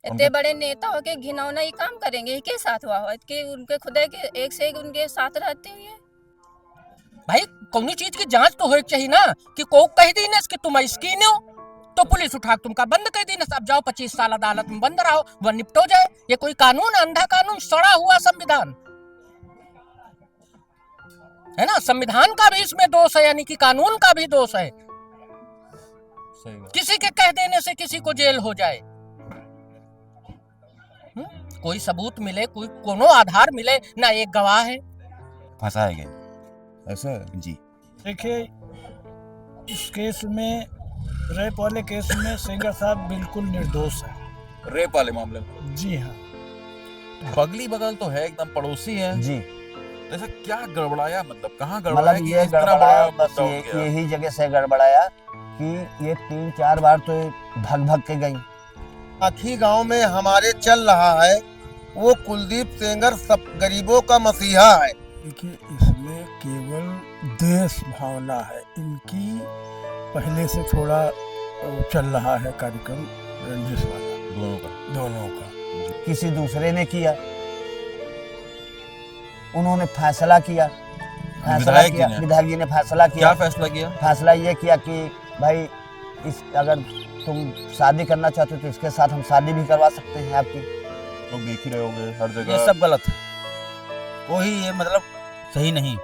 इतने बड़े नेता हो के घिनौना ही काम करेंगे, के साथ हुआ हो कि उनके खुदा के एक से एक उनके साथ रहते हुए। भाई कौनी चीज की जांच तो हो चाहिए ना कि को कह दी ना कि तुम इसकी हो तो पुलिस उठा तुमका बंद कर दी ना, अब जाओ 25 साल अदालत में बंद रहो, वह निपटो जाए। ये कोई कानून, अंधा कानून, सड़ा हुआ संविधान है ना। संविधान का भी इसमें दोष है, यानी कि कानून का भी दोष है। किसी के कह देने से किसी को जेल हो जाए, कोई सबूत मिले, कोई कोनो आधार मिले ना, एक गवाह है, फंसाए गए। ऐसा है जी। देखिए, इस केस में, रेप वाले केस में सेंगर साहब बिल्कुल निर्दोष है। रेप वाले मामले में? जी हाँ। बगली बगल तो है, एकदम पड़ोसी है जी। तो ऐसा क्या गड़बड़ाया, मतलब कहाँ गड़बड़ाया मतलब कि ये इस तरह गड़बड़ाया, बड़ा बस मुद्दा हो गया? यही जगह से गड़बड़ाया कि ये 3-4 बार तो भग भग के गई। आखी गांव में हमारे चल रहा है, वो कुलदीप सेंगर सब गरीबों का मसीहा है। देखिए, इसमें केवल देश भावना है इनकी, पहले से थोड़ा चल रहा है कार्यक्रम रंजिश वाला दोनों का। किसी दूसरे ने किया, उन्होंने फैसला किया, विधायक जी ने फैसला किया। क्या फैसला किया? फैसला ये किया कि भाई अगर तुम शादी करना चाहते हो तो इसके साथ हम शादी भी करवा सकते हैं आपकी। लोग देख ही रहे होंगे हर जगह। ये सब गलत है, कोई ये मतलब सही नहीं,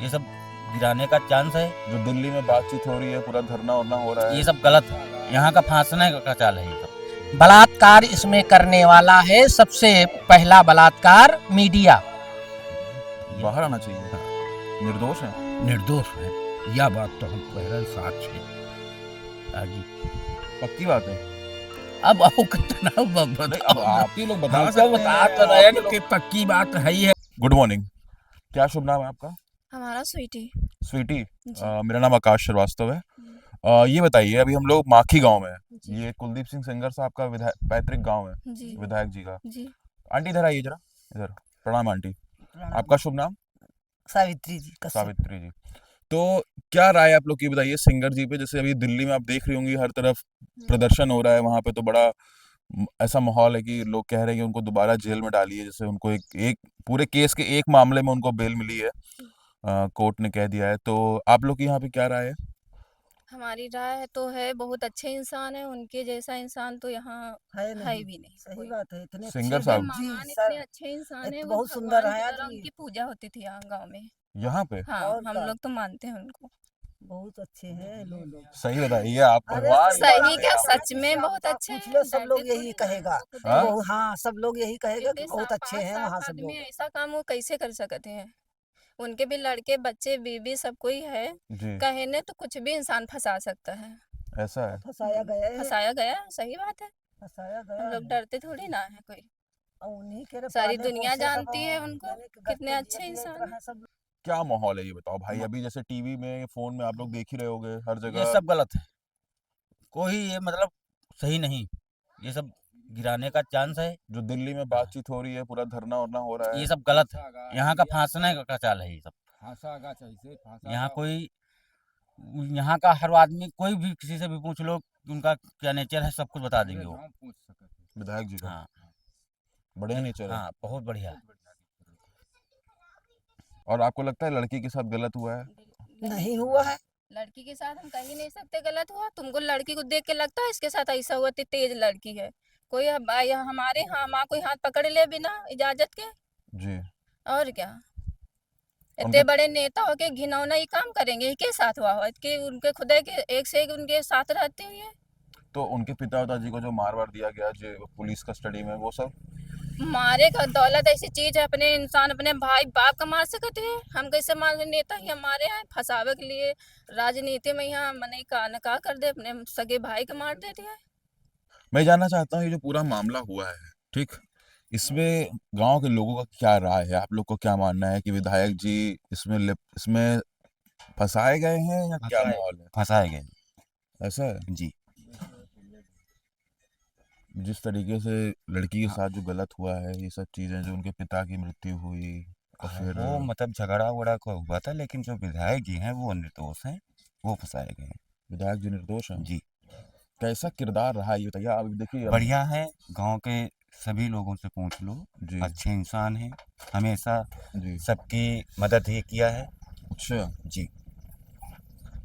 ये सब गिराने का चांस है। जो दिल्ली में बातचीत हो रही है, पूरा धरना वरना हो रहा है, ये सब गलत है, यहाँ का फांसने का चाल है ये सब। बलात्कार इसमें करने वाला है सबसे पहला बलात्कार मीडिया। बाहर आना चाहिए। निर्दोष है? निर्दोष है, यह बात तो हम पहले साथ है। आगे पक्की बात है? अब आओ कितना अब आप ही लोग बता सकते बता तो रहे हैं कि पक्की बात है ही है। गुड मॉर्निंग, क्या शुभ नाम है आपका? हमारा स्वीटी। स्वीटी? मेरा नाम आकाश श्रीवास्तव है। ये बताइए, अभी हम लोग माखी गांव में हैं। ये कुलदीप सिंह सेंगर साहब का पैतृक गांव है, विधायक जी का। आंटी इधर आइए जरा, इधर। प्रणाम आंटी, आपका शुभ नाम? सावित्री जी। सावित्री जी। तो क्या राय आप लोग की बताइए सिंगर जी पे? जैसे अभी दिल्ली में आप देख रही होंगी, हर तरफ प्रदर्शन हो रहा है, वहां पे तो बड़ा ऐसा माहौल है कि लोग कह रहे हैं कि उनको दोबारा जेल में डालिए। जैसे उनको एक पूरे केस के एक मामले में उनको बेल मिली है, कोर्ट ने कह दिया है। तो आप लोग की यहाँ पे क्या राय है? हमारी राय तो है बहुत अच्छे इंसान है, उनके जैसा इंसान तो यहाँ है भी नहीं। सही बात है, इतने सिंगर साहब जी इतने अच्छे इंसान है, बहुत सुंदर है आदमी। उनकी पूजा होती थी यहाँ गांव में। यहाँ पे? हाँ, हम लोग तो मानते हैं उनको, बहुत अच्छे हैं लोग। सही बताइए आप। सही क्या, सच में बहुत अच्छे हैं। सब लोग यही कहेगा। हाँ, सब लोग यही कहेगा कि बहुत अच्छे हैं वहाँ सब लोग। ऐसा काम वो कैसे कर सकते हैं? उनके भी लड़के बच्चे बीबी सब कोई है, कहने तो कुछ भी इंसान फंसा सकता है। ऐसा है? फंसाया गया है, फंसाया गया, सही बात है। फंसाया गया। हम लोग डरते थोड़ी ना है कोई, उन्हीं के सारी दुनिया जानती है उनको, कितने अच्छे इंसान हैं। क्या माहौल है ये बताओ भाई? अभी जैसे टीवी में, फोन में आप लोग देख ही रहे होंगे हर जगह। ये सब गलत है, कोई ये मतलब सही नहीं, ये सब गिराने का चांस है। जो दिल्ली में बातचीत हो रही है, पूरा धरना वरना हो रहा है, ये सब गलत है, यहाँ का फांसने का चाल है ये सब। यहाँ कोई, यहाँ का हर आदमी, कोई भी किसी से भी पूछ लो उनका क्या नेचर है, सब कुछ बता देंगे वो। विधायक जी का? हाँ, बढ़िया नेचर है। हाँ, बहुत बढ़िया। और आपको लगता है लड़की के साथ गलत हुआ है? नहीं हुआ है। लड़की के साथ हम कह ही नहीं सकते गलत हुआ। तुमको लड़की को देख के लगता है इसके साथ ऐसा हुआ? तेज लड़की है, कोई हमारे यहाँ माँ कोई हाथ पकड़ ले बिना इजाजत के? जी। और क्या, इतने बड़े नेता हो के घिनौना ही काम करेंगे, के साथ हुआ हो कि उनके खुदा के एक से एक उनके साथ रहते हुए। तो उनके पिता जी को जो मार वार दिया गया जो पुलिस कस्टडी में, वो सब मारे का दौलत ऐसी चीज है, अपने इंसान अपने भाई बाप का मार सकते हैं, हम कैसे मार? नेता ही हमारे यहाँ फंसावे के लिए राजनीति में यहाँ मने का नका कर दे, अपने सगे भाई को मार देते हैं। मैं जानना चाहता हूँ ये जो पूरा मामला हुआ है, ठीक, इसमें गांव के लोगों का क्या राय है? आप लोग को क्या मानना है कि विधायक जी इसमें फंसाए गए हैं या क्या माहौल है? फंसाए गए। ऐसा है जी। जिस तरीके से लड़की के साथ जो गलत हुआ है, ये सब चीजें, जो उनके पिता की मृत्यु हुई, और फिर वो मतलब झगड़ा वगड़ा को हुआ था, लेकिन जो विधायक जी हैं वो निर्दोष हैं, वो फंसाए गए हैं। विधायक जी निर्दोष हैं? जी। कैसा किरदार रहा ये बताइए। आप देखिए अब- बढ़िया है। गांव के सभी लोगों से पूछ लो, जी अच्छे इंसान हैं, हमेशा जी। सबकी मदद ही किया है अच्छा, जी।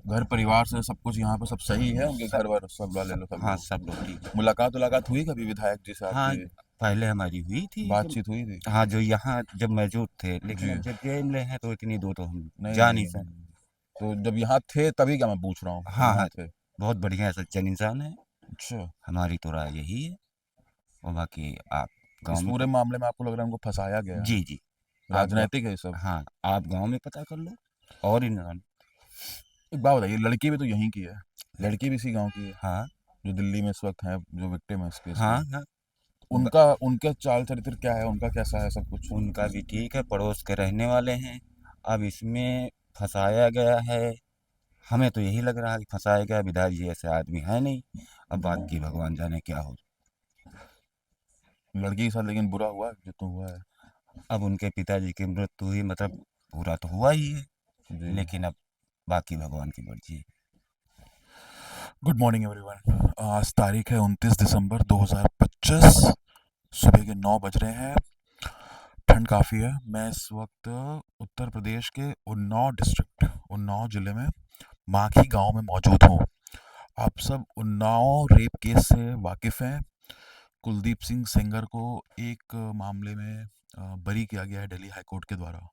घर परिवार से सब कुछ यहाँ पे सब सही है, उनके घर वाले सब वाले लोग सब हाँ, लोग? सब लोग ठीक है। मुलाकात हुई कभी विधायक जी से हाँ, आपकी? पहले हमारी हुई थी बातचीत हुई थी? हाँ, जो यहाँ जब मौजूद थे, लेकिन जी। अब जब जेल में है तो इतनी दूर तो हम नहीं जा नहीं नहीं सकते। नहीं। तो जब यहाँ थे तभी क्या मैं पूछ रहा हूँ, जब हाँ यहाँ हाँ, थे? बहुत बढ़िया सच्चा इंसान है। अच्छा। हमारी तो राय यही है। और बाकी आप गांव इस में पूरे मामले में आपको लग रहा है उनको फंसाया गया है? जी जी, आप राजनैतिक है ये सब? हाँ, आप गांव में पता कर लो। और इन एक बात बताइए, लड़की भी तो यहीं की है, लड़की भी इसी गांव की है हाँ जो दिल्ली में इस वक्त है, जो विक्टिम है इस केस हाँ में? हाँ, उनका उनका चाल चरित्र क्या है, उनका कैसा है सब कुछ? उनका भी ठीक है, पड़ोस के रहने वाले हैं। अब इसमें फंसाया गया है, हमें तो यही लग रहा है कि फंसाया गया। विधायक जी ऐसे आदमी है नहीं। अब बाकी भगवान जाने क्या हो। लड़की के साथ लेकिन बुरा हुआ जो तो हुआ है। अब उनके पिताजी की मृत्यु हुई, मतलब पूरा तो हुआ ही है, जी। लेकिन अब बाकी भगवान की मर्जी है। Good morning everyone. आज तारीख है 29 दिसंबर 2025। सुबह के 9 बज रहे हैं। ठंड काफ़ी है। मैं इस वक्त उत्तर प्रदेश के उन्नाव डिस्ट्रिक्ट, उन्नाव ज़िले में माखी गांव में मौजूद हूँ। आप सब उन्नाव रेप केस से वाकिफ़ हैं। कुलदीप सिंह सेंगर को एक मामले में बरी किया गया है दिल्ली हाई कोर्ट के द्वारा।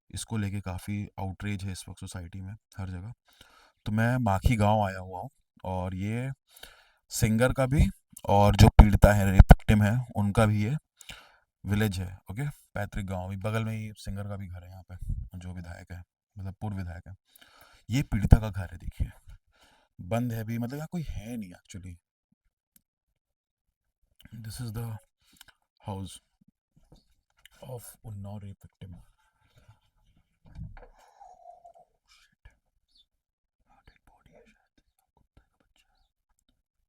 इसको लेके काफ़ी आउटरेज है इस वक्त सोसाइटी में हर जगह। तो मैं माखी गांव आया हुआ हूँ और ये सिंगर का भी और जो पीड़िता है, रेप विक्टिम है, उनका भी ये विलेज है। ओके, पैतृक गांव भी बगल में ही सिंगर का भी घर है यहाँ पे, जो विधायक है, मतलब पूर्व विधायक है। ये पीड़िता का घर है, देखिए बंद है अभी, मतलब यहाँ कोई है नहीं actually. This is the house of Unnao rape victim.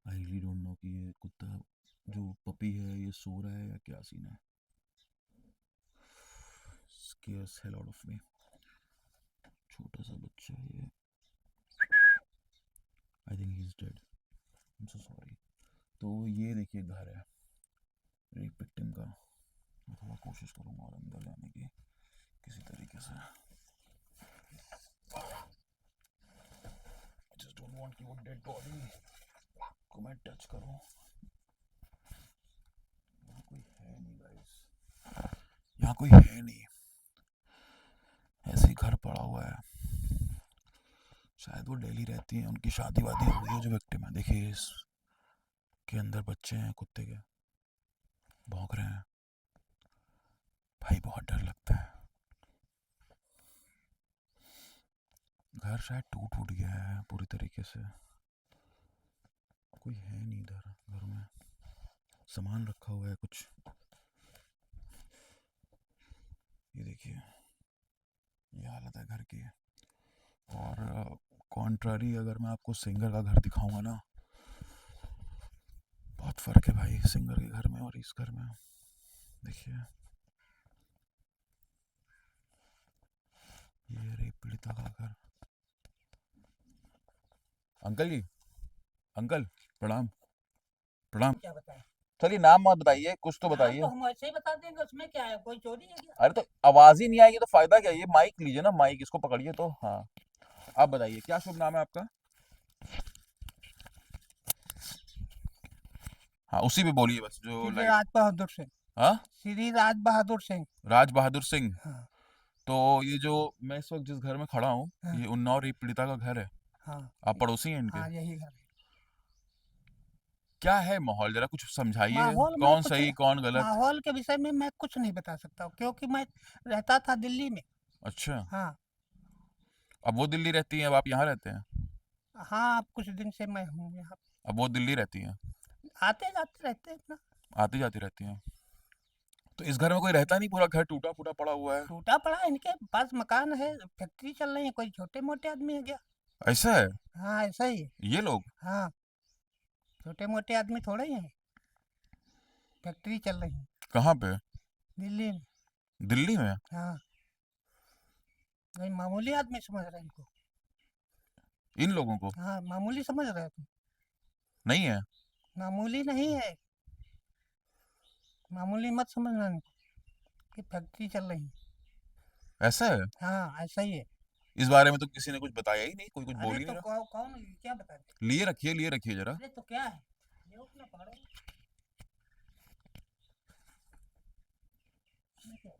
I really don't know कि ये कुत्ता जो पपी है ये सो रहा है या क्या सीन है। Scares hell out of me। छोटा सा बच्चा है ये। I think he is dead. I am so sorry. तो ये देखिए घर है रेप विक्टिम का। मैं थोड़ा कोशिश करूँगा और अंदर जाने की किसी तरीके से। I just don't want कि वो डेड बॉडी को मैं टच करूँ। यहाँ कोई है नहीं गाइस, यहाँ कोई है नहीं, ऐसे ही घर पड़ा हुआ है। शायद वो दिल्ली रहती हैं, उनकी शादी वादी हो गई है जो विक्टिम है। देखिए इस के अंदर बच्चे हैं, कुत्ते के भौंक रहे हैं। भाई बहुत डर लगता है। घर शायद टूट गया है पूरी तरीके से। कोई है नहीं इधर घर में, सामान रखा हुआ है कुछ। ये देखिए ये हालत है घर की। और कॉन्ट्रारी अगर मैं आपको सिंगर का घर दिखाऊंगा ना, बहुत फर्क है भाई सिंगर के घर में और इस घर में। देखिए ये रेप पीड़िता का घर। अंकल जी, अंकल प्रणाम। प्रणाम। क्या बताएं? चलिए नाम मत बताइए, कुछ तो बताइए। तो हम ऐसे ही बता देंगे, उसमें क्या है, कोई चोरी है क्या? अरे तो आवाज ही नहीं आएगी तो फायदा क्या? ये माइक लीजिए ना, माइक इसको पकड़िए तो। हाँ आप बताइए क्या शुभ नाम है आपका? हाँ उसी पे बोलिए बस जो श्री लाइट। राज बहादुर सिंह। हाँ श्री राज बहादुर सिंह। राज बहादुर सिंह। हाँ तो ये जो मैं इस वक्त जिस घर में खड़ा हूँ, हाँ ये उन्नाव रेप पीड़िता का घर है। हाँ आप पड़ोसी हैं इनके? हाँ, यही घर है। क्या है माहौल, जरा कुछ समझाइए। माहौल में कौन कुछ सही कौन गलत? माहौल के विषय में मैं कुछ नहीं बता सकता हूँ, क्योंकि मैं रहता था दिल्ली में। अच्छा, हाँ अब वो दिल्ली रहती हैं, अब आप यहाँ रहते हैं? हाँ, अब कुछ दिन से मैं हूँ यहाँ। अब वो दिल्ली रहती हैं, आते जाते रहते हैं अपना। आती जाती रहती हैं। तो इस घर में कोई रहता नहीं, पूरा घर टूटा फूटा पड़ा हुआ है। टूटा पड़ा इनके पास मकान है, फैक्ट्री चल रही है, कोई छोटे मोटे आदमी है क्या? ऐसा है? हाँ ऐसा ही है। ये लोग? हाँ, छोटे मोटे आदमी थोड़े ही हैं, फैक्ट्री चल रही है कहाँ पे? दिल्ली में। दिल्ली में? हाँ, नहीं मामूली आदमी समझ रहे हैं इनको। इन लोगों को? हाँ, मामूली समझ रहे हैं तुम। नहीं है? मामूली नहीं है, मामूली मत समझना कि फैक्ट्री चल रही है। ऐसा है? हाँ ऐसा ही है। इस बारे में तो किसी ने कुछ बताया ही नहीं, कोई कुछ बोल अरे ही तो नहीं रहा। कौन क्या बता दे? लिए रखिए जरा। अरे तो क्या है, ये उतना पकड़ो। मैं क्या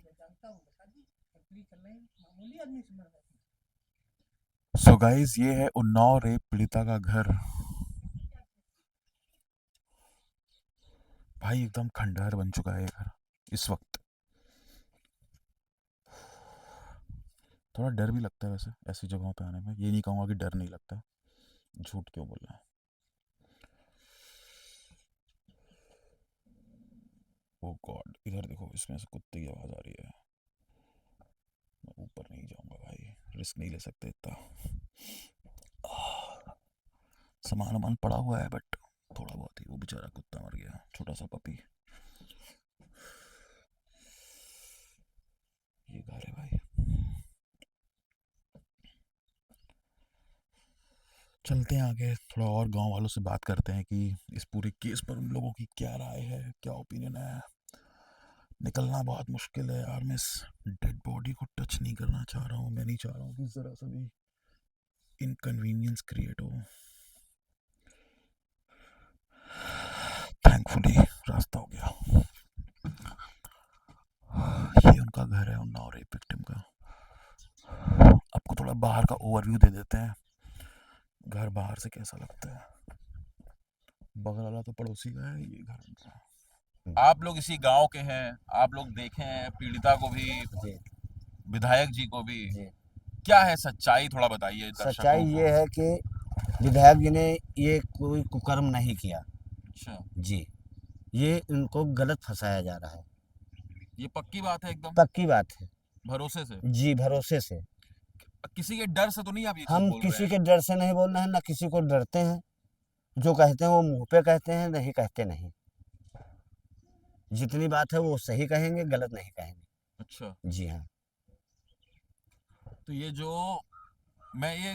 मैं जानता हूँ, बता दी फैक्ट्री चल रही है, मामूली आदमी समझ रहा है। सो गाइस, ये है उन्नाव रेप पीड़िता का घर। भाई एकदम खंडहर बन चुका है ये घर इस वक्त। थोड़ा डर भी लगता है वैसे ऐसी जगहों पे आने में। ये नहीं कहूँगा कि डर नहीं लगता, झूठ क्यों बोलना है। ओ गॉड, इधर देखो, इसमें से कुत्ते की आवाज आ रही है। मैं ऊपर नहीं जाऊंगा भाई, रिस्क नहीं ले सकते इतना। सामान वामान पड़ा हुआ है बट थोड़ा बहुत ही। वो बेचारा कुत्ता मर गया, छोटा सा पपी। ये घर है भाई। चलते हैं आगे, थोड़ा और गांव वालों से बात करते हैं कि इस पूरे केस पर उन लोगों की क्या राय है, क्या ओपिनियन है। निकलना बहुत मुश्किल है यार। मैं इस डेड बॉडी को टच नहीं करना चाह रहा हूँ। मैं नहीं चाह रहा हूँ कि जरा सा भी इनकन्वीनियंस क्रिएट हो। थैंकफुली रास्ता हो गया। ये उनका घर है उन्नाव रेप विक्टिम का। आपको थोड़ा बाहर का ओवरव्यू दे देते हैं, घर बाहर से कैसा लगता है। बगल वाला तो पड़ोसी का है, ये घर उनका है। आप लोग इसी गांव के हैं, आप लोग देखे हैं पीड़िता को भी, जी विधायक जी को भी। जी। क्या है सच्चाई, थोड़ा बताइए सच्चाई दर्शकों ये को। है कि विधायक जी ने ये कोई कुकर्म नहीं किया अच्छा, जी। ये इनको गलत फंसाया जा रहा है, ये पक्की बात है एकदम, पक्की बात है भरोसे से। जी, भरोसे से। किसी के डर से तो नहीं आप ये चीज हम बोल रहे किसी हैं? के डर से नहीं बोल रहे हैं, ना किसी को डरते हैं। जो कहते हैं वो मुंह पे कहते हैं, नहीं कहते नहीं। जितनी बात है वो सही कहेंगे, गलत नहीं कहेंगे। अच्छा, जी हाँ तो ये जो मैं ये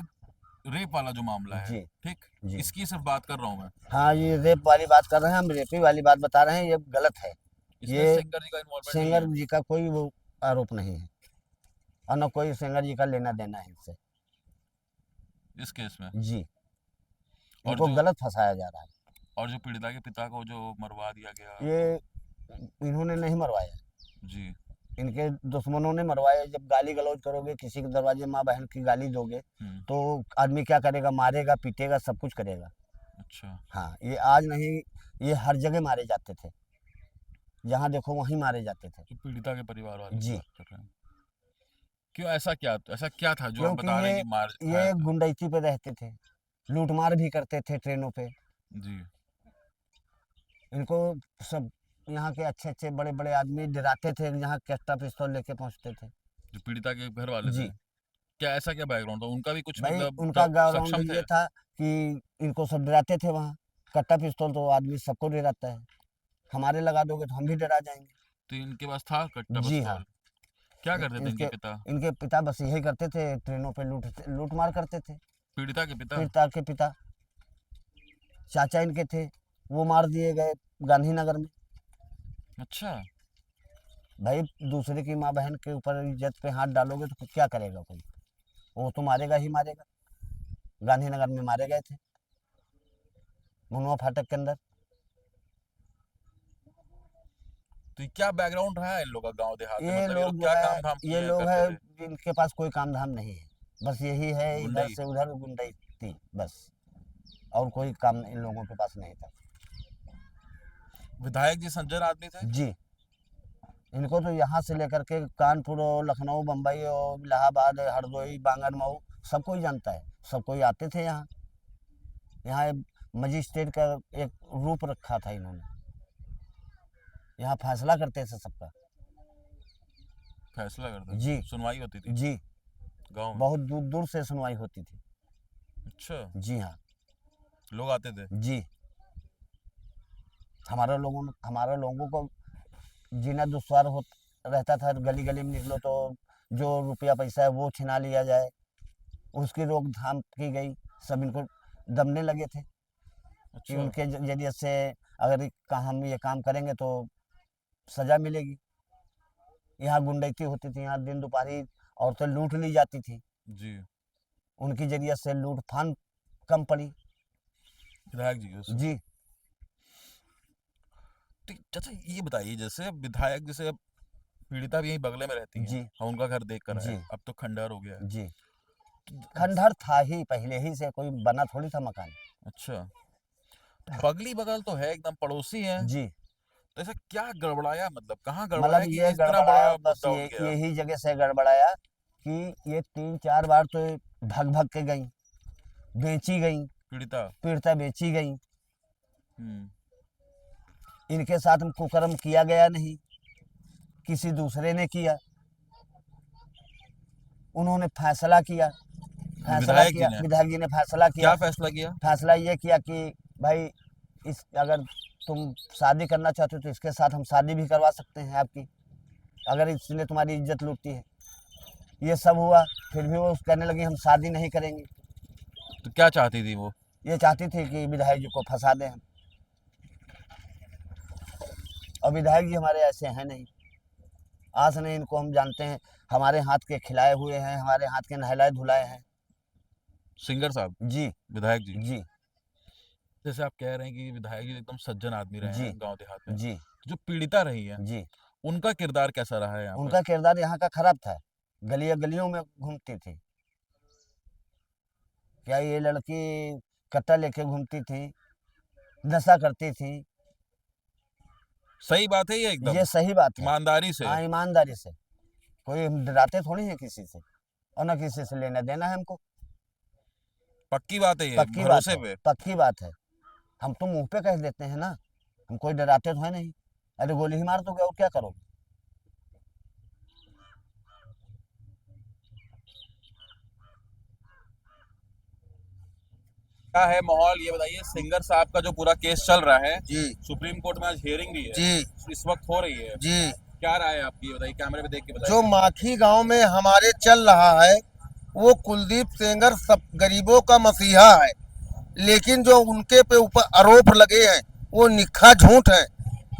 रेप वाला जो मामला है, जी ठीक, जी। इसकी सिर्फ बात कर रहा हूँ मैं। हाँ, ये रेप वाली बात कर रहे हैं हम, रेपी वाली बात बता रहे हैं, ये गलत है। इसमें ये सिंगर जी का इन्वॉल्वमेंट नहीं सिंगर है जी का कोई वो आरोप नहीं है, और न कोई सिंगर जी का लेना देना है इससे इस केस में। जी। और इनको जो गलत फंसाया जा रहा है। और जो पीड़िता के पिता को जो मरवा दिया गया। ये इन्होंने नहीं मरवाया, जी। इनके दुश्मनों ने मरवाया। जब गाली गलौज करोगे, किसी के दरवाजे माँ बहन की गाली दोगे, तो आदमी क्या करेगा, मारेगा, पीटेगा, सब कुछ करेगा। अच्छा, हाँ, ये आज नहीं, ये हर जगह मारे जाते थे, जहाँ देखो वहीं मारे जाते थे जो पीड़िता के परिवार वाले की जी। बात कर रहे हैं। क्यों, ऐसा क्या था जो आप क्योंकि बता रहे हैं कि मार खाया ये था? गुंडैती पे रहते थे, लूटमार भी करते थे ट्रेनों पे। जी। इनको सब यहाँ के अच्छे अच्छे बड़े बड़े आदमी डराते थे, यहाँ कैस्टा पिस्तौल लेके पहुँचते थे जो पीड़िता के घर वाले जी। थे, क्या ऐसा क्या बैकग्राउंड था उनका भी कुछ, भाई मतलब उनका सक्षम बैकग्राउंड थे? ये था कि इनको सब डराते थे वहाँ। कट्टा पिस्तौल तो आदमी सबको डराता है, हमारे लगा दोगे तो हम भी डरा जाएंगे। तो इनके पास था कट्टा जी हाँ। पिस्तौल? क्या करते थे इनके इनके पिता? इनके पिता बस यही करते थे, ट्रेनों पे लूट मार करते थे। पीड़िता के पिता? पिता के पिता, चाचा इनके थे, वो मार दिए गए गांधीनगर में। अच्छा। भाई दूसरे की माँ बहन के ऊपर इज्जत पे हाथ डालोगे तो क्या करेगा कोई, वो तो मारेगा ही मारेगा। गांधीनगर में मारे गए थे, मुनवा फाटक के अंदर। तो ये क्या बैकग्राउंड रहा है इन लोगों का गांव देहात में, ये मतलब ये लोग लोग क्या जो काम है, धाम ये किए लोग करते है थे? जिनके पास कोई काम धाम नहीं है, बस यही है, इधर गुंडई? से उधर गुंडई बस, और कोई काम इन लोगों के पास नहीं था विधायक जी सज्जन आदमी थे? जी। इनको तो यहाँ से लेकर के कानपुर और लखनऊ, बम्बई और इलाहाबाद, हरदोई, बांगरमऊ, सब कोई जानता है, सब कोई आते थे यहाँ। यहाँ मजिस्ट्रेट का एक रूप रखा था इन्होंने, यहाँ फैसला करते थे सबका फैसला करते थे? जी। सुनवाई होती थी जी, गांव में? बहुत दूर दूर से सुनवाई होती थी। अच्छा, जी हाँ लोग आते थे? जी। हमारे लोगों को जीना दुश्वार हो रहता था। गली गली में निकलो तो जो रुपया पैसा है वो छिना लिया जाए, उसकी रोकथाम की गई। सब इनको दबने लगे थे। कि अच्छा उनके जरिए से अगर हम ये काम करेंगे तो सजा मिलेगी। यहाँ गुंडैती होती थी, यहाँ दिन दोपहरी औरतें लूट ली जाती थी, जी उनकी जरिए से लूट फान कम पड़ी। विधायक जी के उससे। जी तो अच्छा ये बताइए, जैसे विधायक जैसे पीड़िता भी यहीं बगले में रहती जी हैं, हम उनका घर देख कर आए, जी अब तो खंडहर हो गया है। जी तो खंडहर था ही पहले ही से, कोई बना थोड़ी था मकान। अच्छा, तो बगली बगल तो है, एकदम पड़ोसी हैं, जी तो ऐसा क्या गड़बड़ाया, मतलब कहाँ गड़बड़ाया मतलब कि ये इस तरह गड़बड़ाया, बड़ा बस मुद्दा उठ ये गया? यही जगह से गड़बड़ाया कि ये 3-4 बार तो भग भग के गई, बेची गई, पीड़िता। पीड़िता बेची गई। हम्म। इनके साथ में कुकर्म किया गया नहीं, किसी दूसरे ने किया। उन्होंने फैसला किया, विधायक जी ने विधायक जी ने फैसला क्या किया। फैसला किया? फैसला ये किया कि भाई इस अगर तुम शादी करना चाहते हो तो इसके साथ हम शादी भी करवा सकते हैं आपकी, अगर इसने तुम्हारी इज्जत लूटी है। ये सब हुआ, फिर भी वो कहने लगी हम शादी नहीं करेंगे। तो क्या चाहती थी वो? ये चाहती थी कि विधायक जी को फंसा दें हम, और विधायक जी हमारे ऐसे हैं नहीं, आज नहीं, इनको हम जानते हैं, हमारे हाथ के खिलाए हुए हैं, हमारे हाथ के नहलाए धुलाए हैं। सिंगर साहब, जी विधायक जी, जी जैसे आप कह रहे हैं कि विधायक जी एकदम सज्जन आदमी रहे जी हैं गांव देहात में, जी जो पीड़िता रही है जी उनका किरदार कैसा रहा है यहाँ पे? उनका किरदार यहाँ का खराब था, गलियों में घूमती थी। क्या ये लड़की कट्टा लेके घूमती थी, नशा करती थी। सही बात है ये एकदम ये सही बात है, ईमानदारी से। हाँ ईमानदारी से, कोई हम डराते थोड़ी हैं किसी से, और ना किसी से लेना देना है हमको। पक्की बात है ये, पक्की बात भरोसे है, पे। पक्की बात है। हम तो मुंह पे कह देते हैं ना, हम कोई डराते तो है नहीं। अरे गोली ही मार दोगे और क्या करोगे। क्या है माहौल ये बताइए, सिंगर साहब का जो पूरा केस चल रहा है, जी सुप्रीम कोर्ट में आज हियरिंग भी है, जी इस वक्त हो रही है, जी। क्या राय है आपकी, ये बताइए, कैमरे पे देख के बताइए। जो माखी गांव में हमारे चल रहा है वो कुलदीप सेंगर सब गरीबों का मसीहा है, लेकिन जो उनके पे ऊपर आरोप लगे हैं वो निक्खा झूठ है।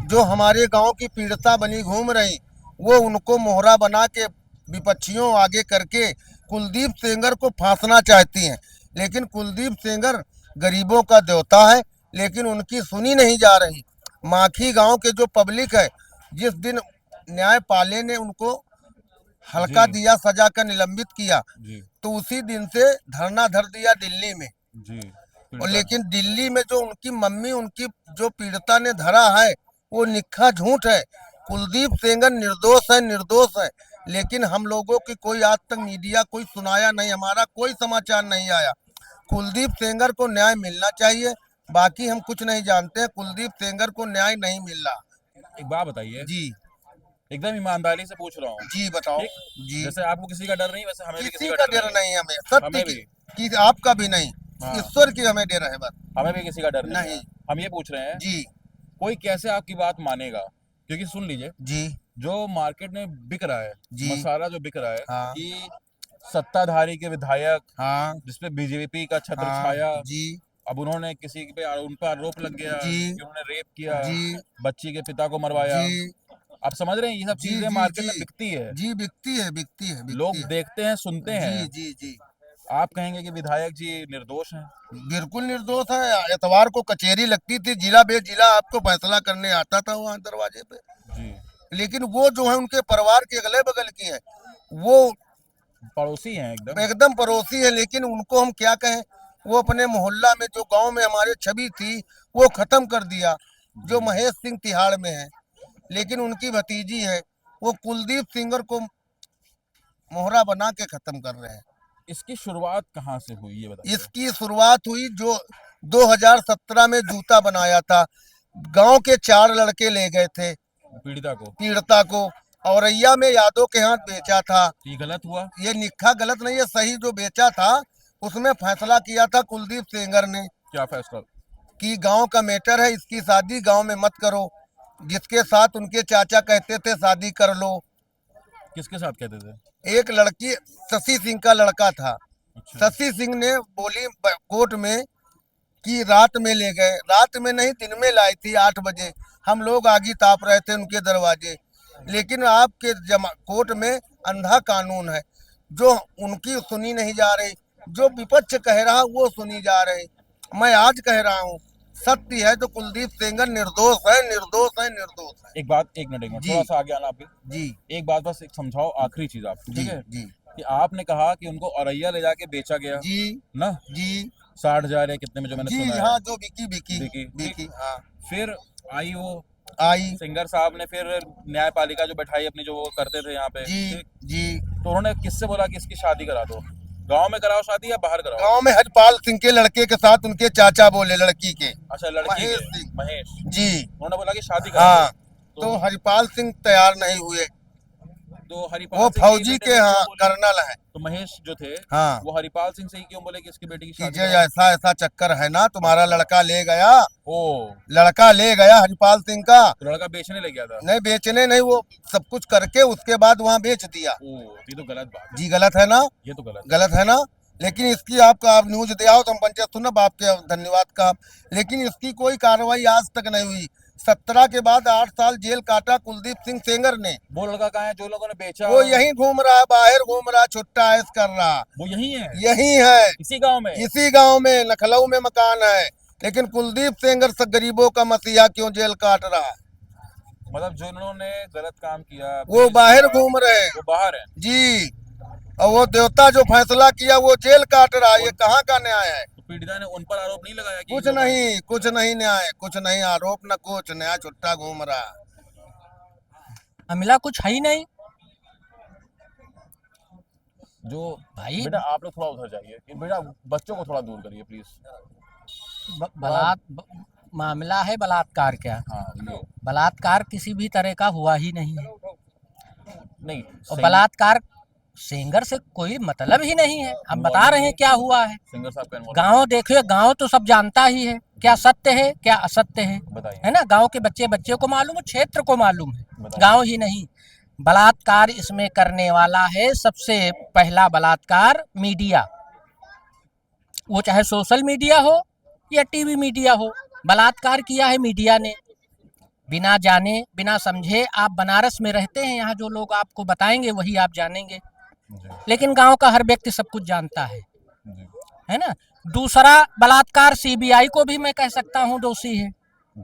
जो हमारे गांव की पीड़िता बनी घूम रही, वो उनको मोहरा बना के विपक्षियों आगे करके कुलदीप सेंगर को फांसना चाहती हैं। लेकिन कुलदीप सेंगर गरीबों का देवता है, लेकिन उनकी सुनी नहीं जा रही। माखी गांव के जो पब्लिक है, जिस दिन न्यायपालिका ने उनको हल्का जी दिया, सजा का निलंबित किया, जी तो उसी दिन से धरना धर दिया दिल्ली में। जी। और पीड़िता। लेकिन दिल्ली में जो उनकी मम्मी, उनकी जो पीड़िता ने धरा है वो निक्खा झूठ है। कुलदीप सेंगर निर्दोष है, निर्दोष है। लेकिन हम लोगों की कोई आज तक मीडिया कोई सुनाया नहीं, हमारा कोई समाचार नहीं आया। कुलदीप सेंगर को न्याय मिलना चाहिए, बाकी हम कुछ नहीं जानते हैं। कुलदीप सेंगर को न्याय नहीं मिल रहा। एक बात बताइए, जी एकदम ईमानदारी से पूछ रहा हूँ, जी बताओ। ठीक? जी जैसे आपको किसी का डर नहीं, वैसे हमें भी किसी किसी का का डर डर नहीं नहीं हमें, है, सत्य हमें भी, की आपका भी नहीं, हाँ, ईश्वर की हमें डर है बस। हमें भी किसी का डर नहीं है। नहीं। हम ये पूछ रहे हैं, जी कोई कैसे आपकी बात मानेगा? क्योंकि सुन लीजिए, जी जो मार्केट में बिक रहा है, जी मसाला जो बिक रहा है हाँ कि सत्ताधारी के विधायक हाँ जिसपे बीजेपी का छत्र हाँ छाया, जी अब उन्होंने किसी पे उन पर आरोप लग गया जी कि उन्होंने रेप किया, जी बच्ची के पिता को मरवाया। जी आप समझ रहे हैं, ये सब जी चीजें जी मार्केट में जी बिकती है, जी बिकती है, बिकती है, लोग बिकती है। देखते हैं, सुनते जी हैं। जी जी आप कहेंगे कि विधायक जी निर्दोष हैं? बिल्कुल निर्दोष है। एतवार को कचहरी लगती थी, जिला बे जिला आपको फैसला करने आता था वहाँ दरवाजे पे। जी। लेकिन वो जो है उनके परिवार के अगले बगल की है, वो पड़ोसी हैं एकदम। एकदम पड़ोसी है। लेकिन उनको हम क्या कहें, वो अपने मोहल्ला में जो गांव में हमारे छवि थी वो खत्म कर दिया। जो महेश सिंह तिहाड़ में है, लेकिन उनकी भतीजी है, वो कुलदीप सिंगर को मोहरा बना के खत्म कर रहे हैं। इसकी शुरुआत कहाँ से हुई, ये बताइए। इसकी शुरुआत हुई जो 2017 में जूता बनाया था, गांव के 4 लड़के ले गए थे पीड़िता को, औरैया में यादव के हाथ बेचा था। ये गलत हुआ? ये निक्खा गलत नहीं है, सही। जो बेचा था उसमें फैसला किया था कुलदीप सेंगर ने क्या फैसला? कि गांव का मैटर है, इसकी शादी गांव में मत करो। जिसके साथ उनके चाचा कहते थे शादी कर लो। किसके साथ कहते थे? एक लड़की, शशि सिंह का लड़का था। अच्छा। शशि सिंह ने बोली कोर्ट में कि रात में ले गए, रात में नहीं दिन में लाई थी 8 बजे, हम लोग आगे ताप रहे थे उनके दरवाजे। लेकिन आपके कोर्ट में अंधा कानून है, जो उनकी सुनी नहीं जा रही, जो विपक्ष कह रहा वो सुनी जा रही। मैं आज कह रहा हूँ सत्य है तो कुलदीप सेंगर निर्दोष है, निर्दोष है, निर्दोष है। एक मिनट जी। थोड़ा सा आगे आना आप भी। जी एक बात बस एक समझाओ, आखिरी चीज आप, जी ठीक है? जी कि आपने कहा कि उनको औरैया ले जाके बेचा गया जी ना, जी 60,000 या कितने में जो मैंने जी सुना है। हाँ, जो बिकी बिकी बिकी, बिकी हाँ फिर आई वो आई सिंगर साहब ने फिर न्यायपालिका जो बैठाई अपनी, जो वो करते थे यहाँ पे, जी ठीक? जी। तो उन्होंने किससे बोला कि इसकी शादी करा दो? गांव में कराओ शादी या बाहर कराओ? गांव में हरपाल सिंह के लड़के के साथ उनके चाचा बोले, लड़की के अच्छा, लड़की महेश के सिंह। महेश, जी उन्होंने बोला कि शादी करा हाँ, दो। तो हरिपाल सिंह तैयार नहीं हुए, तो हरिपाल वो सिंह की फौजी बेटे के से क्यों हाँ बोले? कर्नल है। तो महेश जो थे हाँ वो हरिपाल सिंह से ही क्यों बोले कि इसकी बेटी की शादी कीजिए, करा ऐसा ऐसा चक्कर है ना, तुम्हारा लड़का ले गया, दो? ओ, लड़का ले गया हरिपाल सिंह का। तो लड़का बेचने लग गया था? नहीं बेचने नहीं, वो सब कुछ करके उसके बाद वहाँ बेच दिया। ओ, ये तो गलत बात है, जी गलत है ना, ये तो गलत गलत है ना। लेकिन इसकी आपका आप न्यूज दे आओ तो हम पंचायत सुनब आपके धन्यवाद का। लेकिन इसकी कोई कार्रवाई आज तक नहीं हुई। 17 के बाद 8 साल जेल काटा कुलदीप सिंह सेंगर ने। है। वो लड़का कहाँ है जो लोगों ने बेचा? वो यहीं घूम रहा, बाहर घूम रहा, छुट्टा ऐश कर रहा, वो यही है, यही है, इसी गांव में। इसी गांव में नखलऊ में मकान है। लेकिन कुलदीप सेंगर से गरीबों का मसीहा क्यों जेल काट रहा है? मतलब जो इन्होंने गलत काम किया वो बाहर घूम रहे हैं वो बाहर है। जी, और वो देवता जो फैसला किया वो जेल काट रहा है। ये कहाँ का न्याय है? तो पीड़िता ने उन पर आरोप नहीं लगाया कि कुछ जो- नहीं, कुछ नहीं न्याय, कुछ नहीं आरोप, न कुछ नया, छुट्टा घूम रहा। अमिला कुछ है ही नहीं जो भाई। बेटा आप लोग थोड़ा उधर जाइए, कि बेटा बच्चों को थोड़ा दूर करिए प्लीज। मामला है बलात्कार का। हाँ ये बलात्कार किसी भी तरह का हुआ ही नहीं है, नहीं, और बलात्कार सेंगर से कोई मतलब ही नहीं है। हम बता रहे हैं क्या हुआ है। सिंगर साहब का involvement गांव देखिए, गांव तो सब जानता ही है क्या सत्य है क्या असत्य है बताइए। है ना। गांव के बच्चे बच्चे को मालूम है, क्षेत्र को मालूम है, बताइए। गांव ही नहीं। बलात्कार इसमें करने वाला है सबसे पहला बलात्कार मीडिया, वो चाहे सोशल मीडिया हो या टीवी मीडिया हो। बलात्कार किया है मीडिया ने, बिना जाने बिना समझे। आप बनारस में रहते हैं, यहाँ जो लोग आपको बताएंगे वही आप जानेंगे, जी, लेकिन गांव का हर व्यक्ति सब कुछ जानता है जी, ना। दूसरा बलात्कार सीबीआई को भी मैं कह सकता हूँ दोषी है।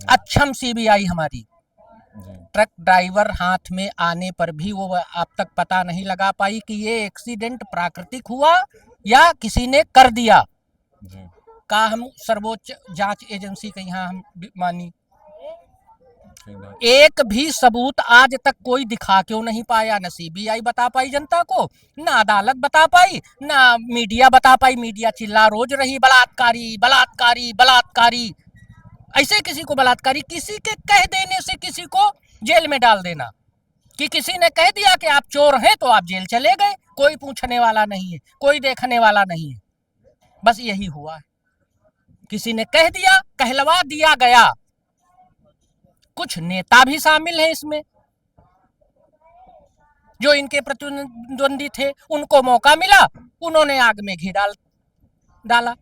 अक्षम सीबीआई हमारी, जी, ट्रक ड्राइवर हाथ में आने पर भी वो अब तक पता नहीं लगा पाई कि ये एक्सीडेंट प्राकृतिक हुआ या किसी ने कर दिया। जी, का हम सर्वोच्च जांच एजेंसी के यहाँ हम मानी, ठीक है। एक भी सबूत आज तक कोई दिखा क्यों नहीं पाया? न सीबीआई बता पाई जनता को, न अदालत बता पाई, न मीडिया बता पाई। मीडिया चिल्ला रोज रही बलात्कारी बलात्कारी बलात्कारी। ऐसे किसी को बलात्कारी, किसी के कह देने से किसी को जेल में डाल देना, कि किसी ने कह दिया कि आप चोर हैं तो आप जेल चले गए, कोई पूछने वाला नहीं है, कोई देखने वाला नहीं है। बस यही हुआ है, किसी ने कह दिया, कहलवा दिया गया। कुछ नेता भी शामिल हैं इसमें, जो इनके प्रतिद्वंदी थे, उनको मौका मिला, उन्होंने आग में घी डाला।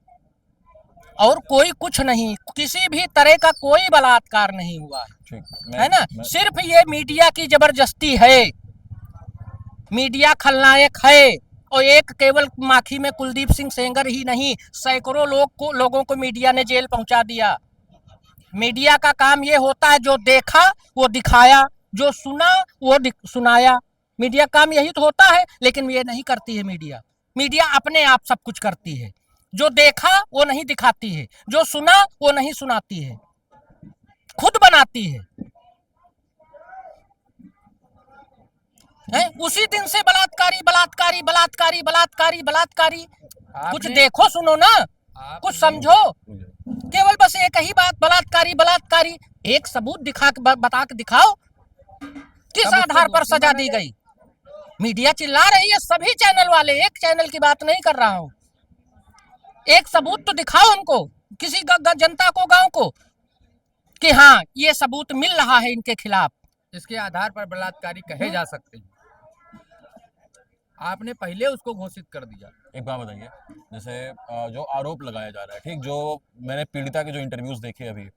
और कोई कुछ नहीं, किसी भी तरह का कोई बलात्कार नहीं हुआ है, ठीक, है ना। सिर्फ ये मीडिया की जबरदस्ती है, मीडिया खलनायक है। और एक केवल माखी में कुलदीप सिंह सेंगर ही नहीं, सैकड़ों लोगों को मीडिया ने जेल पहुंचा दिया। मीडिया का काम ये होता है, जो देखा वो दिखाया, जो सुना वो सुनाया। मीडिया काम यही तो होता है, लेकिन ये नहीं करती है मीडिया। मीडिया अपने आप सब कुछ करती है, जो देखा वो नहीं दिखाती है, जो सुना वो नहीं सुनाती है, खुद बनाती है। उसी दिन से बलात्कारी बलात्कारी बलात्कारी बलात्कारी बलात्कारी। कुछ देखो सुनो ना, कुछ समझो। केवल बस एक ही बात, बलात्कारी बलात्कारी। एक सबूत दिखा बता के दिखाओ, किस आधार पर सजा दी गई? मीडिया चिल्ला रही है, सभी चैनल वाले, एक चैनल की बात नहीं कर रहा हूं। एक सबूत तो दिखाओ हमको, किसी जनता को, गांव को, कि हाँ ये सबूत मिल रहा है इनके खिलाफ। इसके आधार पर बलात्कारी कहे जा सकते हैं। आपने पहले उसको घोषित कर दिया। एक बात बताइए, जैसे जो आरोप लगाया जा रहा है, ठीक, जो मैंने पीड़िता के जो इंटरव्यूज देखे अभी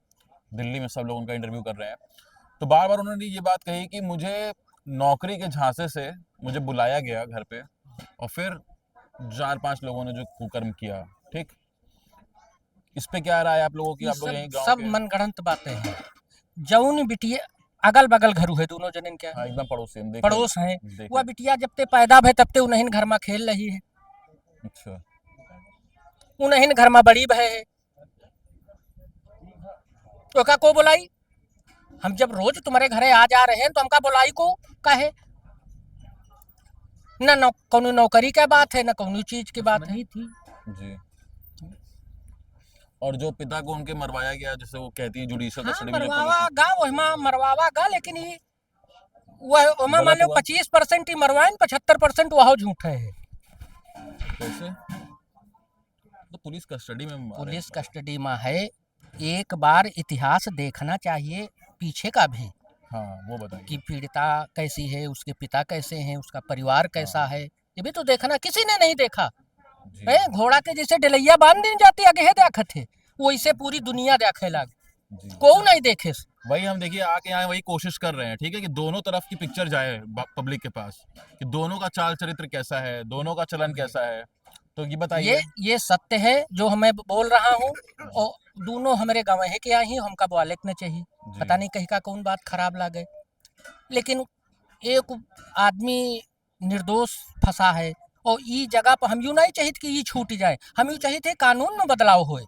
दिल्ली में, सब लोग उनका इंटरव्यू कर रहे हैं, तो बार बार उन्होंने ये बात कही कि मुझे नौकरी के झांसे से मुझे बुलाया गया घर पे और फिर 4-5 लोगों ने जो कुकर्म किया, ठीक, इस पे क्या राय है आप लोगों की? आप लोग यहीं गांव सब के? मनगढ़ंत बातें हैं। जौन बिटिया अगल बगल घर है दोनों जनन क्या हाँ, एकदम पड़ोसी हम देखे, पड़ोस हैं। देखे। वह बिटिया जब ते पैदा भय तब ते उन्हीं घर में खेल रही है, अच्छा, उन्हीं घर में बड़ी भय है। तो का को बुलाई? हम जब रोज तुम्हारे घरे आ जा रहे हैं तो हमका बुलाई को काहे? न कौनो नौकरी का बात है, न कौनो चीज की बात है। जी। और जो पिता को उनके मरवाया गया, जैसे वो कहती है जुडिशियल हाँ, कस्टडी में जब मरवावा पुलिस- गा वहमा मरवावा गा, लेकिन ये वह वहमा मान गलत लो हुआ। 25% ही मरवाए, 75% वह झूठ है। कैसे? तो पुलिस कस्टडी में मारे। पुलिस कस्टडी में है। एक बार इतिहास देखना चाहिए पीछे का भी, हाँ, वो बताइए। कि पीड़िता कैसी है, उसके पिता कैसे हैं, उसका परिवार कैसा है, ये भी तो देखना। किसी ने नहीं देखा जी। है। घोड़ा के जैसे डलैया बांध दिन जाती आगे देखत है, वैसे पूरी दुनिया देखे लाग, जी। को नहीं देखे। वही हम देखिए आके यहाँ वही कोशिश कर रहे हैं, ठीक है, कि दोनों तरफ की पिक्चर जाए पब्लिक के पास, कि दोनों का चाल चरित्र कैसा है, दोनों का चलन कैसा है। तो ये बताइए। ये सत्य है जो मैं बोल रहा हूँ, और दोनों हमारे गवाह के आई हमका बोले न चाहिए। जी। पता नहीं कहीं का कौन बात खराब लगे, लेकिन एक आदमी निर्दोष फंसा है, और ई जगह पर हम यूँ नहीं चाहिए कि ये छूट जाए, हम यूँ चाहिए थे कानून में बदलाव होए।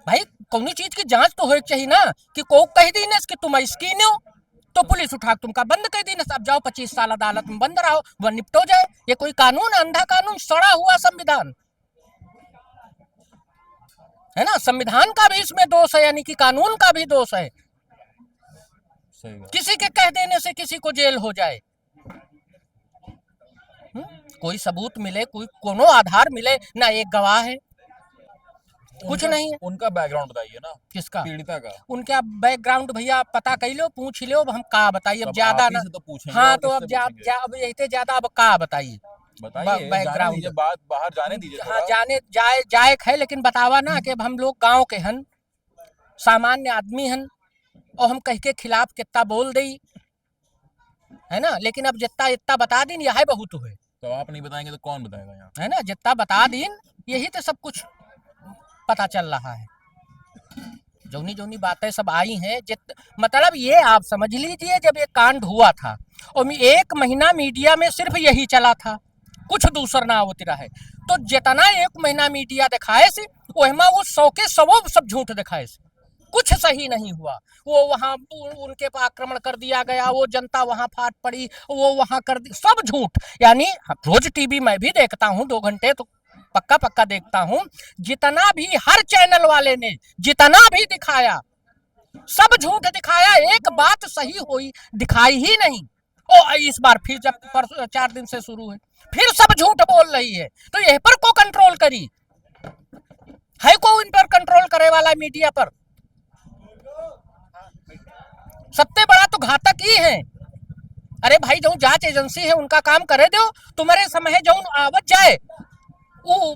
भाई कौनी चीज की जांच तो होए चाहिए ना, कि को कह दी ना कि तुम इसकी हो तो पुलिस उठा तुमका बंद कर दी ना, अब जाओ 25 साल अदालत में बंद रहो, वह निपटो जाए। ये कोई कानून, अंधा कानून, सड़ा हुआ संविधान है ना। संविधान का भी इसमें दोष है, यानी कि कानून का भी दोष है। सही बात। किसी के कह देने से किसी को जेल हो जाए, कोई सबूत मिले, कोई कोनो आधार मिले ना, एक गवाह है, कुछ नहीं है। उनका बैकग्राउंड बताइए ना, किसका? पीड़िता का। उनका बैकग्राउंड भैया पता कर लो, पूछ लो, अब हम का बताइए, अब अब ज्यादा आप ही ना। से तो पूछेंगे, हाँ और तो किससे पूछेंगे? अब यही ज्यादा अब का बताइए। बताइए, जाने बैकग्राउंड दीजिए, बात बाहर जाने दीजिए हाँ थोड़ा। जाने जायक है, लेकिन बतावा ना कि अब हम लोग गांव के हन, सामान्य आदमी हन, और हम कह के खिलाफ कितना बोल दी है ना। लेकिन अब जितना इतना बता दिन यह बहुत है। तो आप नहीं बताएंगे तो कौन बताएगा यहाँ? है ना, जितना बता दिन यही तो सब कुछ पता चल रहा है। जौनी जौनी बातें सब आई हैं, मतलब ये आप समझ लीजिए, जब ये कांड हुआ था और 1 महीना मीडिया में सिर्फ यही चला था, कुछ दूसरा ना होती रहे, तो जितना 1 महीना मीडिया दिखाए से वहमा वो 100 के 100 सब झूठ दिखाए से, कुछ सही नहीं हुआ। वो वहाँ उनके पर आक्रमण कर दिया गया, वो जनता वहाँ फाट पड़ी, वो वहाँ कर दी, सब झूठ। यानी रोज टीवी मैं भी देखता हूँ 2 घंटे तो पक्का देखता हूँ, जितना भी हर चैनल वाले ने जितना भी दिखाया सब झूठ दिखाया, एक बात सही हुई दिखाई ही नहीं। और इस बार फिर जब 4 दिन से शुरू है, फिर सब झूठ बोल रही है, तो यह पर को कंट्रोल करी है, को इन पर कंट्रोल करे वाला मीडिया पर? सबसे बड़ा तो घातक ही है। अरे भाई जो जांच एजेंसी है उनका काम करे दो, तुम्हारे समय जो आवत जाए वो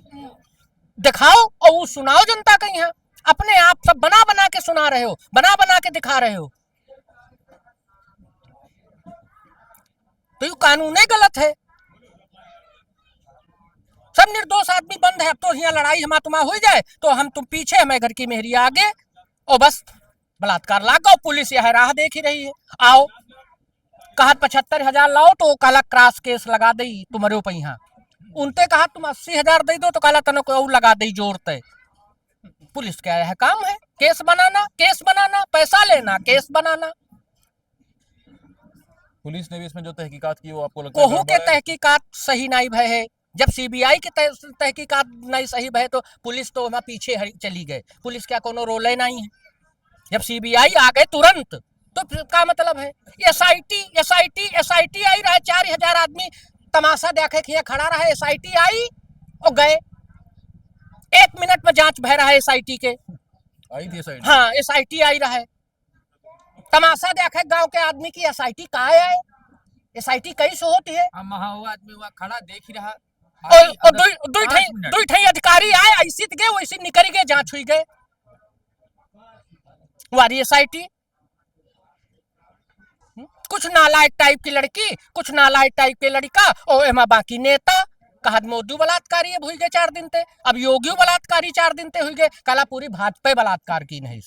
दिखाओ और वो सुनाओ जनता के यहाँ। अपने आप सब बना के सुना रहे हो, बना के दिखा रहे हो, तो ये कानून गलत है। सब निर्दोष आदमी बंद है। अब तो यहाँ लड़ाई हमारा तुम्हारा हो जाए तो हम तुम पीछे, हमें घर की मेहरी आगे, और बस बलात्कार लाओ, पुलिस यह राह देख ही रही है। आओ कहा 75,000 लाओ तो काला क्रॉस केस लगा दी तुम्हारे ऊपर। यहाँ उनते कहा तुम 80,000 दे दो तो काला तनो को लगा दी जोरते। पुलिस क्या है काम है? केस बनाना, पैसा लेना, केस बनाना। पुलिस ने भी इसमें जो तहकीकात की वो आपको लगता है कोहू के गड़बड़ है? तहकीकात सही नहीं भय है। जब सीबीआई की तहकीकात नहीं सही भय तो पुलिस तो वहां पीछे चली गए। पुलिस क्या कोनो रोल नहीं है? जब सीबीआई आ गए तुरंत, तो फिर क्या मतलब है? एसआईटी आई रहा, 4,000 आदमी तमाशा देखे कि खड़ा रहा, एसआईटी आई और गए। 1 मिनट में जांच भय रहा है एसआईटी के। आई थी साइड। हाँ एसआईटी आई रहा है, तमाशा देखे गांव के आदमी की एसआईटी कहाँ आए। SIT कई सो होती है हम वहाँ वो आदमी हुआ खड़ा देख ही रहा और दुई ठई अधिकारी आए ऐसी गए वैसे निकल गए जांच हुई गए वारी SIT कुछ नालायक टाइप की लड़की कुछ नालायक टाइप के लड़का और एमा बाकी नेता कहा मोदी बलात्कारी हुई गए 4 दिन ते अब योगी बलात्कारी 4 दिन ते हुई गए कला पूरी भाजपा बलात्कार की नहीं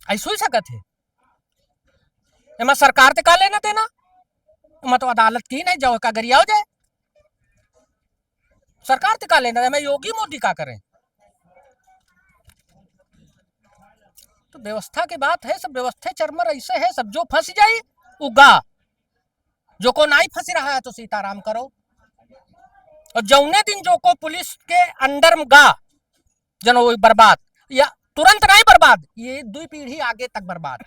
ऐसा ही सकत है एमा सरकार ते का लेना देना एमा तो अदालत की नहीं जाओ का गरिया हो जाए सरकार ते का लेना मैं योगी मोदी का करें तो व्यवस्था की बात है सब व्यवस्था चरमर ऐसे है सब जो फंस जाए उगा जो को नहीं फंस रहा है तो सीताराम करो और जौने दिन जो को पुलिस के अंडर में गा जनो वो बर्बाद या तुरंत नहीं बर्बाद ये 2 पीढ़ी आगे तक बर्बाद